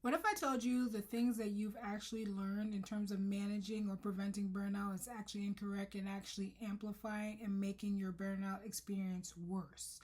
What if I told you the things that you've actually learned in terms of managing or preventing burnout is actually incorrect and actually amplifying and making your burnout experience worse?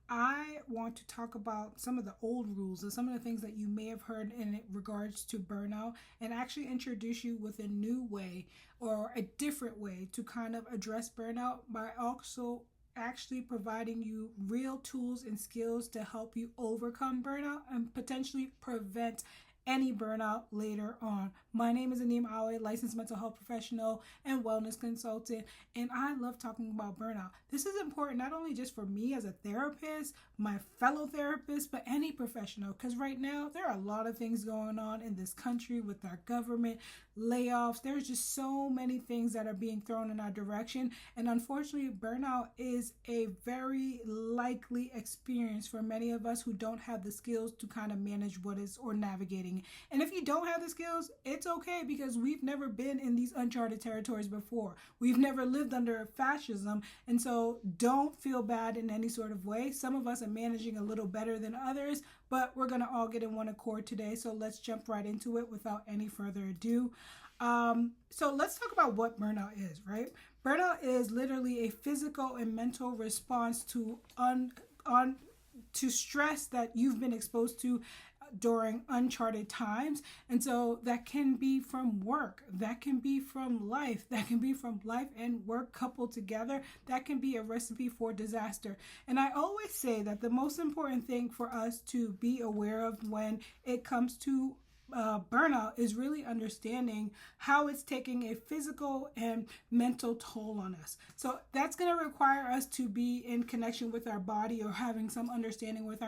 I want to talk about some of the old rules and some of the things that you may have heard in regards to burnout and actually introduce you with a new way or a different way to kind of address burnout by also actually providing you real tools and skills to help you overcome burnout and potentially prevent any burnout later on. My name is Anim Awe, licensed mental health professional and wellness consultant, and I love talking about burnout. This is important not only just for me as a therapist, my fellow therapists, but any professional, because right now there are a lot of things going on in this country with our government, layoffs. There's just so many things that are being thrown in our direction, and unfortunately, burnout is a very likely experience for many of us who don't have the skills to kind of manage what is or navigating. And if you don't have the skills, it's okay because we've never been in these uncharted territories before. We've never lived under fascism, and so don't feel bad in any sort of way. Some of us are managing a little better than others, but we're going to all get in one accord today. So let's jump right into it without any further ado. So let's talk about what burnout is, right? Burnout is literally a physical and mental response to to stress that you've been exposed to during uncharted times. And so that can be from work, that can be from life, that can be from life and work coupled together. That can be a recipe for disaster. And I always say that the most important thing for us to be aware of when it comes to burnout is really understanding how it's taking a physical and mental toll on us. So that's going to require us to be in connection with our body or having some understanding with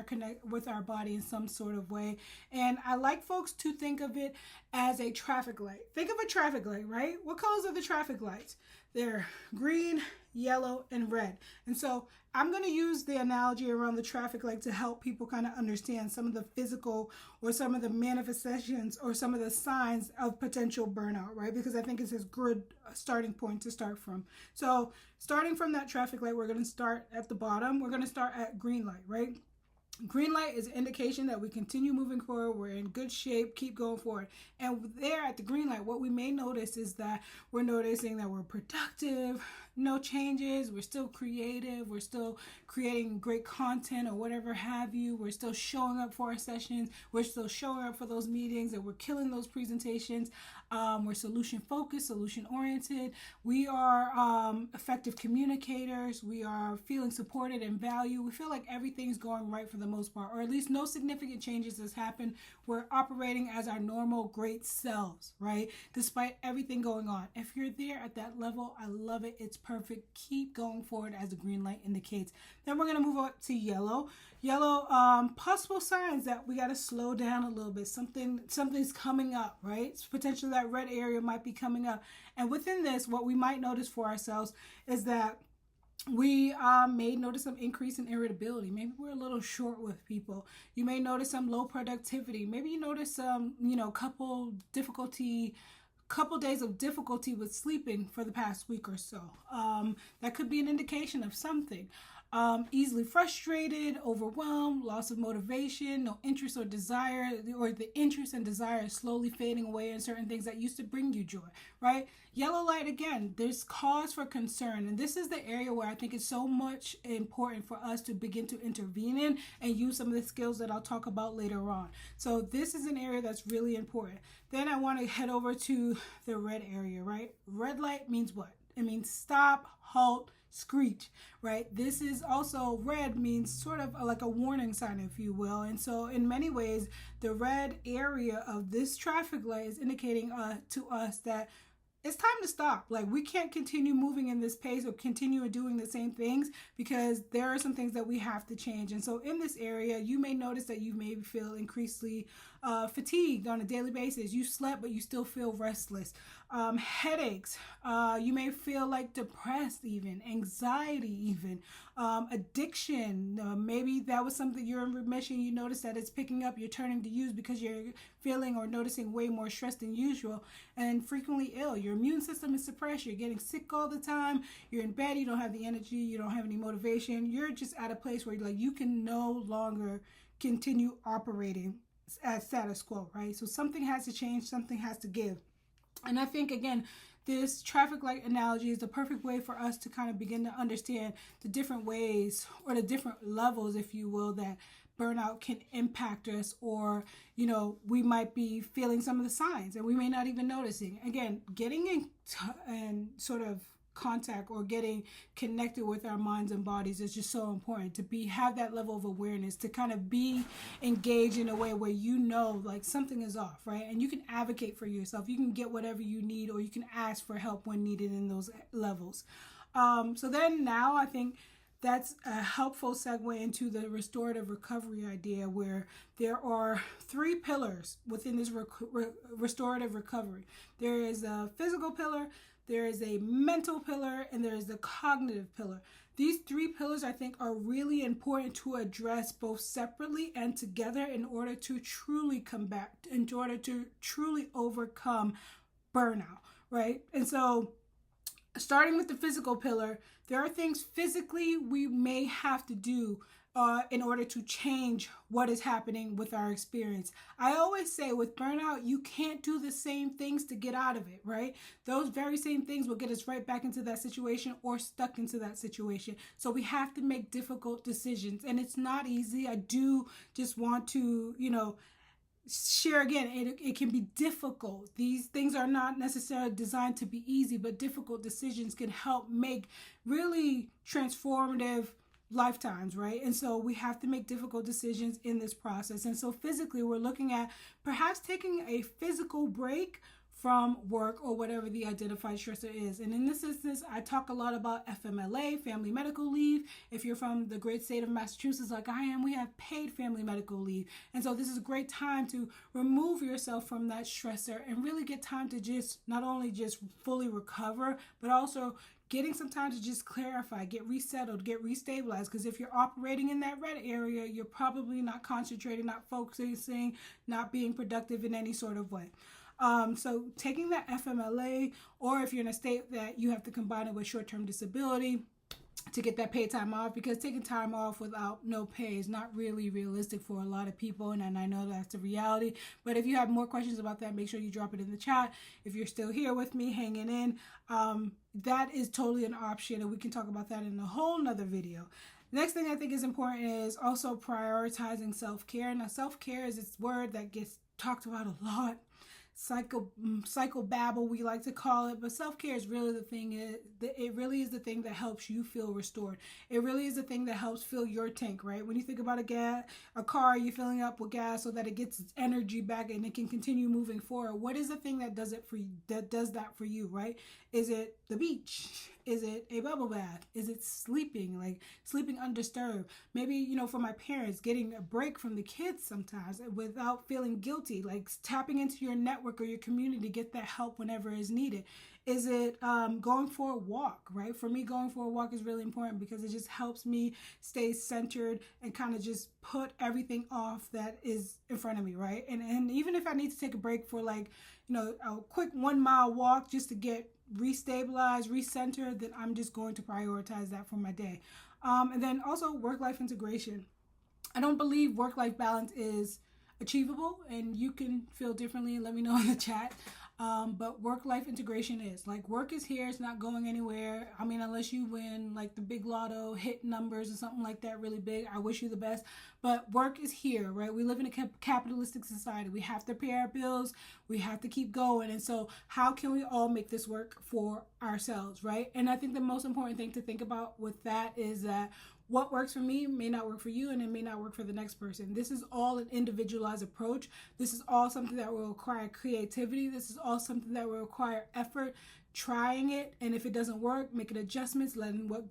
our body in some sort of way. And I like folks to think of it as a traffic light. Think of a traffic light, right? What colors are the traffic lights? They're green, yellow, and red. And so I'm going to use the analogy around the traffic light to help people kind of understand some of the physical or some of the manifestations or some of the signs of potential burnout, right? Because I think it's a good starting point to start from. So starting from that traffic light, we're going to start at the bottom. We're going to start at green light, right? Green light is an indication that we continue moving forward, we're in good shape, keep going forward. And there at the green light, what we may notice is that we're noticing that we're productive, no changes, we're still creative, we're still creating great content or whatever have you, we're still showing up for our sessions, we're still showing up for those meetings, and we're killing those presentations. We're solution focused, solution oriented. We are effective communicators. We are feeling supported and valued. We feel like everything's going right for the most part, or at least no significant changes has happened. We're operating as our normal great selves, right? Despite everything going on. If you're there at that level, I love it. It's perfect. Keep going forward as the green light indicates. Then we're going to move up to yellow. Yellow, possible signs that we got to slow down a little bit. Something's coming up, right? Potentially that red area might be coming up. And within this, what we might notice for ourselves is that we may notice some increase in irritability. Maybe we're a little short with people. You may notice some low productivity. Maybe you notice some, couple days of difficulty with sleeping for the past week or so. That could be an indication of something. Easily frustrated, overwhelmed, loss of motivation, no interest or desire, or the interest and desire is slowly fading away in certain things that used to bring you joy, right? Yellow light, again, there's cause for concern. And this is the area where I think it's so much important for us to begin to intervene in and use some of the skills that I'll talk about later on. So this is an area that's really important. Then I want to head over to the red area, right? Red light means what? It means stop, halt, screech, right? This is also, red means sort of like a warning sign, if you will. And so in many ways, the red area of this traffic light is indicating to us that it's time to stop. Like, we can't continue moving in this pace or continue doing the same things because there are some things that we have to change. And so in this area, you may notice that you may feel increasingly fatigued on a daily basis. You slept, but you still feel restless. Headaches. You may feel like depressed even, anxiety even, addiction. Maybe that was something you're in remission. You notice that it's picking up. You're turning to use because you're feeling or noticing way more stress than usual and frequently ill. Your immune system is suppressed. You're getting sick all the time. You're in bed. You don't have the energy. You don't have any motivation. You're just at a place where you can no longer continue operating. at status quo, right? So something has to change, something has to give. And I think, again, this traffic light analogy is the perfect way for us to kind of begin to understand the different ways or the different levels, if you will, that burnout can impact us, or, we might be feeling some of the signs and we may not even noticing. Again, getting in sort of contact or getting connected with our minds and bodies is just so important, to have that level of awareness, to kind of be engaged in a way where like something is off, right? And you can advocate for yourself, you can get whatever you need, or you can ask for help when needed in those levels. So then now I think that's a helpful segue into the restorative recovery idea, where there are 3 pillars within this restorative recovery. There is a physical pillar, there is a mental pillar, and there is the cognitive pillar. These 3 pillars, I think, are really important to address both separately and together in order to truly combat, in order to truly overcome burnout, right? And so, starting with the physical pillar, there are things physically we may have to do in order to change what is happening with our experience. I always say with burnout, you can't do the same things to get out of it, right? Those very same things will get us right back into that situation or stuck into that situation. So we have to make difficult decisions, and it's not easy. I do just want to, share again, it can be difficult. These things are not necessarily designed to be easy, but difficult decisions can help make really transformative lifetimes, right? And so we have to make difficult decisions in this process. And so physically, we're looking at perhaps taking a physical break from work or whatever the identified stressor is. And in this instance, I talk a lot about FMLA, family medical leave. If you're from the great state of Massachusetts like I am, we have paid family medical leave. And so this is a great time to remove yourself from that stressor and really get time to just not only just fully recover, but also getting some time to just clarify, get resettled, get restabilized. Because if you're operating in that red area, you're probably not concentrating, not focusing, not being productive in any sort of way. So taking that FMLA, or if you're in a state that you have to combine it with short-term disability to get that paid time off, because taking time off without no pay is not really realistic for a lot of people, and I know that's the reality. But if you have more questions about that, make sure you drop it in the chat. If you're still here with me, hanging in, that is totally an option, and we can talk about that in a whole nother video. Next thing I think is important is also prioritizing self-care. Now, self-care is this word that gets talked about a lot. Psychobabble, we like to call it, but self-care is really the thing. It really is the thing that helps you feel restored. It really is the thing that helps fill your tank, right? When you think about a car, you're filling up with gas so that it gets its energy back and it can continue moving forward. What is the thing that does it for you? That does that for you, right? Is it the beach? Is it a bubble bath? Is it sleeping undisturbed? Maybe, for my parents, getting a break from the kids sometimes without feeling guilty, like tapping into your network or your community to get that help whenever is needed. Is it going for a walk, right? For me, going for a walk is really important because it just helps me stay centered and kind of just put everything off that is in front of me, right? And even if I need to take a break for a quick 1 mile walk just to get restabilized, recentered, then I'm just going to prioritize that for my day. And then also work-life integration. I don't believe work-life balance is achievable, and you can feel differently. Let me know in the chat. But work-life integration is work is here. It's not going anywhere. I mean, unless you win the big lotto, hit numbers or something like that really big. I wish you the best. But work is here, right? We live in a capitalistic society. We have to pay our bills. We have to keep going. And so how can we all make this work for ourselves, right? And I think the most important thing to think about with that is that what works for me may not work for you, and it may not work for the next person. This is all an individualized approach. This is all something that will require creativity. This is all something that will require effort, trying it, and if it doesn't work, making adjustments, letting what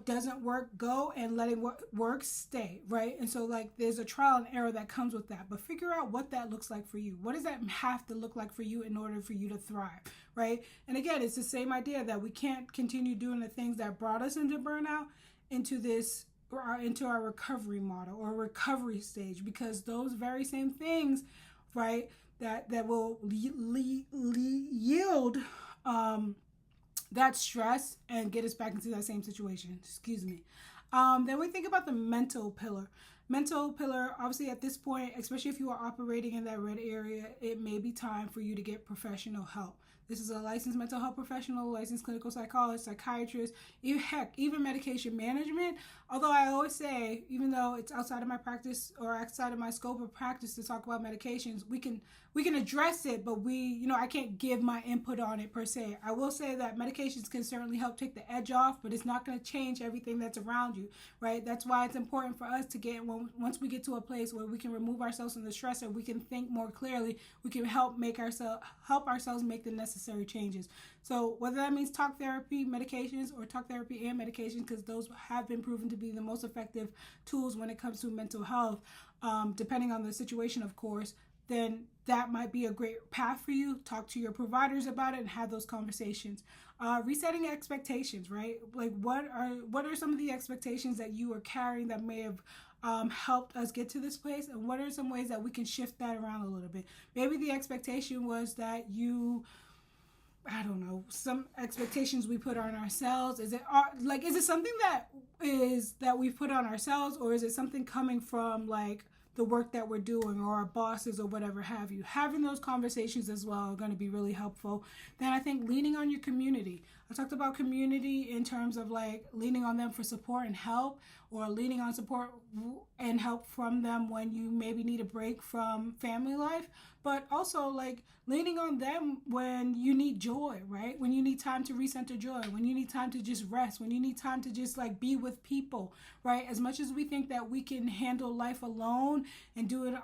doesn't work go, and letting what works stay, right? And so there's a trial and error that comes with that, but figure out what that looks like for you. What does that have to look like for you in order for you to thrive, right? And again, it's the same idea that we can't continue doing the things that brought us into burnout into our recovery model or recovery stage, because those very same things, right, that will yield that stress and get us back into that same situation. Excuse me. Then we think about the mental pillar. Mental pillar, obviously at this point, especially if you are operating in that red area, it may be time for you to get professional help. This is a licensed mental health professional, licensed clinical psychologist, psychiatrist, even medication management. Although I always say, even though it's outside of my practice or outside of my scope of practice to talk about medications, we can address it, but I can't give my input on it per se. I will say that medications can certainly help take the edge off, but it's not going to change everything that's around you, right? That's why it's important for us to once we get to a place where we can remove ourselves from the stressor, we can think more clearly, we can help ourselves make the necessary changes. So whether that means talk therapy, medications, or talk therapy and medications, because those have been proven to be the most effective tools when it comes to mental health, depending on the situation, of course, then that might be a great path for you. Talk to your providers about it and have those conversations. Resetting expectations, right? Like what are some of the expectations that you are carrying that may have helped us get to this place, and what are some ways that we can shift that around a little bit? Maybe the expectation was that some expectations we put on ourselves. Is it something that we've put on ourselves, or is it something coming from like the work that we're doing or our bosses or whatever have you? Having those conversations as well are going to be really helpful. Then I think leaning on your community. I talked about community in terms of like leaning on them for support and help, or leaning on support and help from them when you maybe need a break from family life, but also like leaning on them when you need joy, right? When you need time to recenter joy, when you need time to just rest, when you need time to just like be with people, right? As much as we think that we can handle life alone and do it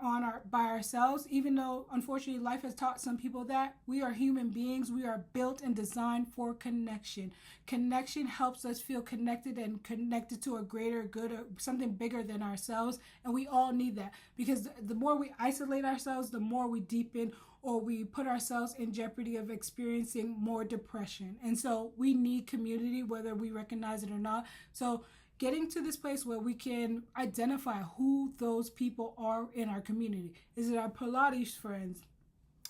by ourselves, even though unfortunately life has taught some people that, we are human beings. We are built and designed for connection. Connection helps us feel connected and connected to a greater good, or something bigger than ourselves. And we all need that, because the more we isolate ourselves, the more we deepen or we put ourselves in jeopardy of experiencing more depression. And so we need community, whether we recognize it or not. So getting to this place where we can identify who those people are in our community. Is it our Pilates friends?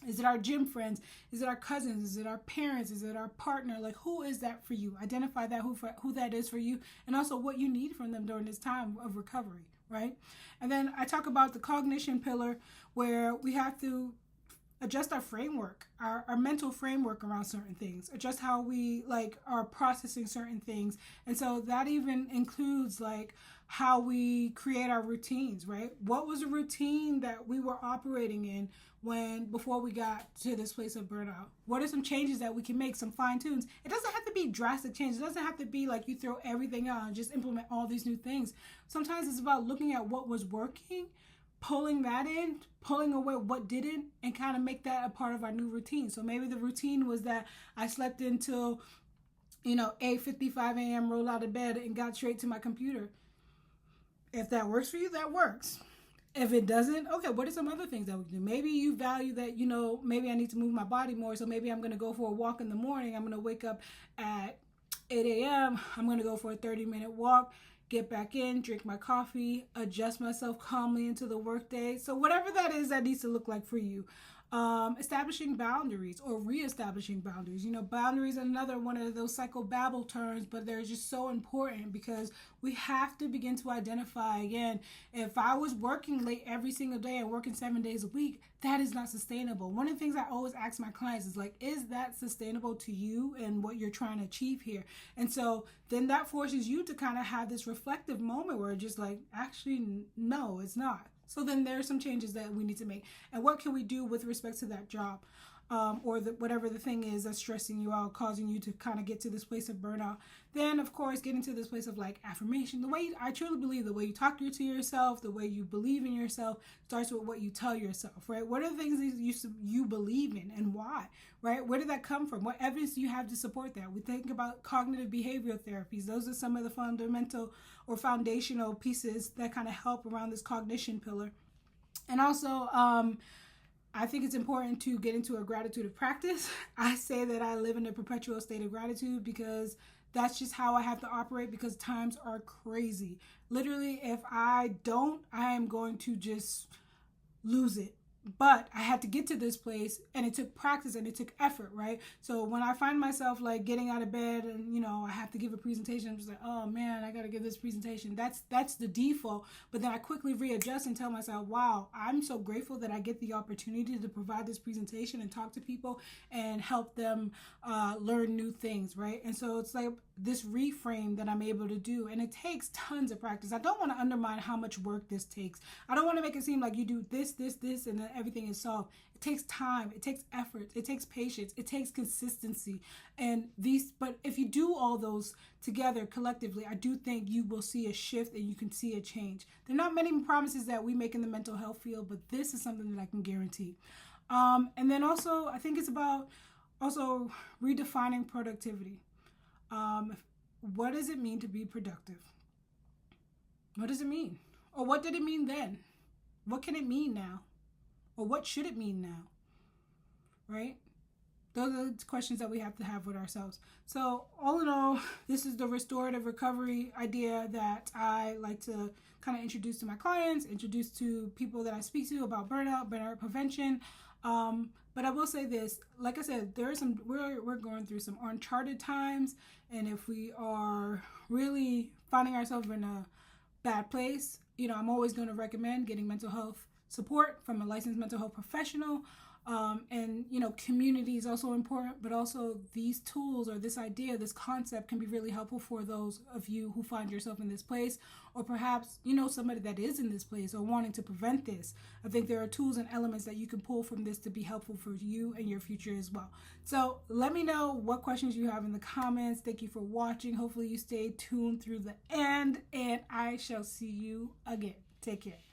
Is it our gym friends? Is it our cousins? Is it our parents? Is it our partner? Like, who is that for you? Identify that, who that is for you, and also what you need from them during this time of recovery, right? And then I talk about the cognition pillar, where we have to adjust our framework, our mental framework around certain things, adjust how we like are processing certain things. And so that even includes like how we create our routines, right? What was a routine that we were operating in before we got to this place of burnout? What are some changes that we can make, some fine tunes? It doesn't have to be drastic change. It doesn't have to be like you throw everything out and just implement all these new things. Sometimes it's about looking at what was working, pulling that in, pulling away what didn't, and kind of make that a part of our new routine. So maybe the routine was that I slept until 8:55 a.m., rolled out of bed and got straight to my computer. If that works for you, that works. If it doesn't, okay, what are some other things that we can do? Maybe you value that, maybe I need to move my body more, so maybe I'm going to go for a walk in the morning. I'm going to wake up at 8 a.m. I'm going to go for a 30-minute walk, get back in, drink my coffee, adjust myself calmly into the workday. So whatever that is, that needs to look like for you. Establishing boundaries or reestablishing boundaries. Boundaries are another one of those psychobabble terms, but they're just so important because we have to begin to identify, again, if I was working late every single day and working 7 days a week, that is not sustainable. One of the things I always ask my clients is like, is that sustainable to you and what you're trying to achieve here? And so then that forces you to kind of have this reflective moment where just like, actually, no, it's not. So then there are some changes that we need to make. And what can we do with respect to that job or whatever the thing is that's stressing you out, causing you to kind of get to this place of burnout? Then, of course, getting to this place of like affirmation. I truly believe the way you talk to yourself, the way you believe in yourself starts with what you tell yourself, right? What are the things that you believe in and why, right? Where did that come from? What evidence do you have to support that? We think about cognitive behavioral therapies. Those are some of the fundamental or foundational pieces that kind of help around this cognition pillar. And also, I think it's important to get into a gratitude practice. I say that I live in a perpetual state of gratitude because that's just how I have to operate, because times are crazy. Literally, if I don't, I am going to just lose it. but I had to get to this place, and it took practice and it took effort, right? So when I find myself like getting out of bed and, you know, I have to give a presentation, I'm just like, oh man, I got to give this presentation. That's the default. But then I quickly readjust and tell myself, wow, I'm so grateful that I get the opportunity to provide this presentation and talk to people and help them learn new things, right? And so it's like this reframe that I'm able to do, and it takes tons of practice. I don't want to undermine how much work this takes. I don't want to make it seem like you do this, and then everything is solved. It takes time, it takes effort, it takes patience, it takes consistency. But if you do all those together collectively, I do think you will see a shift and you can see a change. There are not many promises that we make in the mental health field, but this is something that I can guarantee. And then also, I think it's about also redefining productivity. What does it mean to be productive? What does it mean? Or what did it mean then? What can it mean now? Or what should it mean now? Right? Those are the questions that we have to have with ourselves. So all in all, this is the restorative recovery idea that I like to kind of introduce to my clients, introduce to people that I speak to about burnout prevention. But I will say this, like I said, we're going through some uncharted times, and if we are really finding ourselves in a bad place, you know, I'm always going to recommend getting mental health support from a licensed mental health professional. And, you know, community is also important, but also these tools or this idea, this concept can be really helpful for those of you who find yourself in this place, or perhaps, you know, somebody that is in this place or wanting to prevent this. I think there are tools and elements that you can pull from this to be helpful for you and your future as well. So let me know what questions you have in the comments. Thank you for watching. Hopefully you stay tuned through the end, and I shall see you again. Take care.